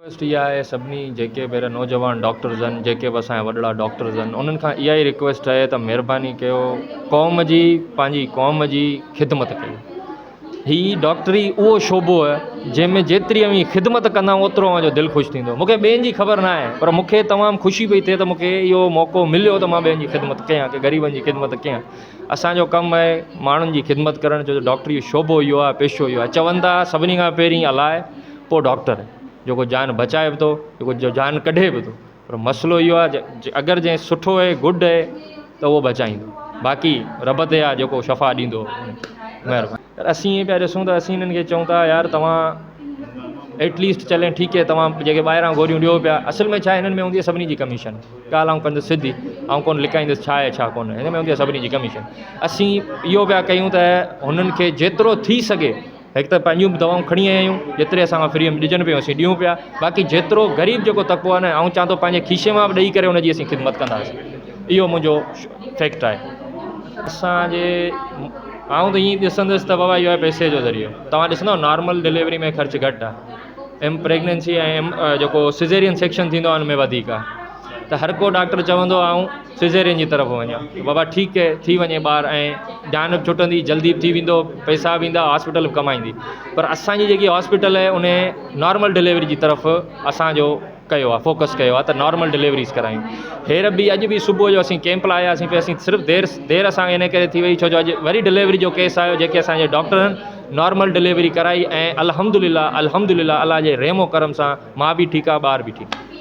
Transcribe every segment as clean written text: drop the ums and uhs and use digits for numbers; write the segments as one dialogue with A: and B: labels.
A: Request इहा आहे सभिनी जेके पहिरियों नौजवान डॉक्टर्स आहिनि, जेके बि असांजा वॾड़ा डॉक्टर्स आहिनि, उन्हनि खां इहा ई रिक्वेस्ट आहे त महिरबानी कयो क़ौम जी, पंहिंजी क़ौम जी ख़िदमत कयो। हीअ डॉक्टरी उहो शोबो आहे जंहिंमें जेतिरी अवी ख़िदमत कंदा ओतिरो मुंहिंजो दिलि ख़ुशि थींदो। मूंखे ॿियनि जी ख़बर न आहे, पर मूंखे तमामु ख़ुशी पई थिए त मूंखे इहो मौक़ो मिलियो त मां ॿियनि जी ख़िदमत कयां, की ग़रीबनि जी ख़िदमत कयां। असांजो कमु आहे माण्हुनि जी ख़िदमत करणु, जो डॉक्टरी शोबो इहो आहे, पेशो इहो आहे। चवनि था सभिनी खां पहिरीं अलाए पोइ डॉक्टर, जेको जान बचाए बि थो, जेको जो जान कढे बि थो। पर मसइलो इहो आहे अगरि जंहिं सुठो आहे, गुड आहे, त उहो बचाईंदो, बाक़ी रब ते आहे जेको शफ़ा ॾींदो। महिरबानी। असीं ईअं पिया ॾिसूं त असीं हिननि खे चऊं था यार तव्हां एटलीस्ट चले ठीकु आहे, तव्हां जेके ॿाहिरां गोरियूं ॾियो पिया, असल में छा हिननि में हूंदी आहे सभिनी जी कमीशन। ॻाल्हि आऊं कंदुसि सिधी, ऐं कोन लिकाईंदुसि छा आहे छा कोन्हे, हिन में हूंदी आहे सभिनी जी कमीशन। असीं इहो पिया कयूं त हुननि खे जेतिरो थी सघे, हिकु त पंहिंजूं बि दवाऊं खणी आया आहियूं, जेतिरे असां फ्री में ॾिजनि पियूं असीं ॾियूं पिया, बाक़ी जेतिरो ग़रीब जेको तबिको आहे न, ऐं चवां थो पंहिंजे खीसे मां बि ॾेई करे हुनजी असीं ख़िदमत कंदासीं। इहो मुंहिंजो फैक्ट आहे। असांजे आऊं त ईअं ॾिसंदुसि त बाबा इहो आहे पैसे जो ज़रियो। तव्हां ॾिसंदव नॉर्मल डिलीवरी में ख़र्चु घटि आहे, प्रेगनेंसी ऐं जेको सिज़ेरियन सेक्शन थींदो आहे हुन में वधीक आहे। त हर को डॉक्टर चवंदो आऊं सिज़ेरियन जी तरफ़ वञा, बाबा ठीकु आहे थी वञे ॿार, ऐं जान बि छुटंदी, जल्दी बि थी वेंदो, पैसा बि ईंदा, हॉस्पिटल बि कमाईंदी। पर असांजी जेकी हॉस्पिटल आहे उन नॉर्मल डिलीवरी जी तरफ़ असांजो कयो आहे, फोकस कयो आहे, त नॉर्मल डिलीवरीज़ करायूं। हींअर बि अॼु बि सुबुह जो असीं कैंप लायासीं पिया, असीं सिर्फ़ु देरि असांखे इन करे थी वई, छो जो अॼु वरी डिलीवरी जो केस आयो, जेके असांजे डॉक्टर आहिनि नॉर्मल डिलीवरी कराई, ऐं अल्हम्दुलिल्लाह अल्लाह जे रहमो करम सां मां बि ठीकु आहे, ॿार बि ठीकु आहे।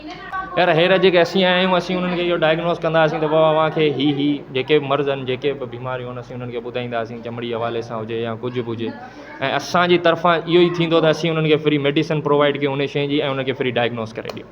A: यार हींअर जेके असीं आया आहियूं, असीं उन्हनि खे इहो डायग्नोस कंदासीं त बाबा तव्हांखे ही जेके बि मर्ज़ आहिनि, जेके बि बीमारियूं आहिनि, असीं उन्हनि खे ॿुधाईंदासीं, चमड़ी हवाले सां हुजे या कुझु बि हुजे, ऐं असांजी तरफ़ां इहो ई थींदो त असीं उन्हनि खे फ्री मेडिसिन प्रोवाइड कयूं उन शइ जी, ऐं उनखे फ्री डायग्नोस करे ॾियूं।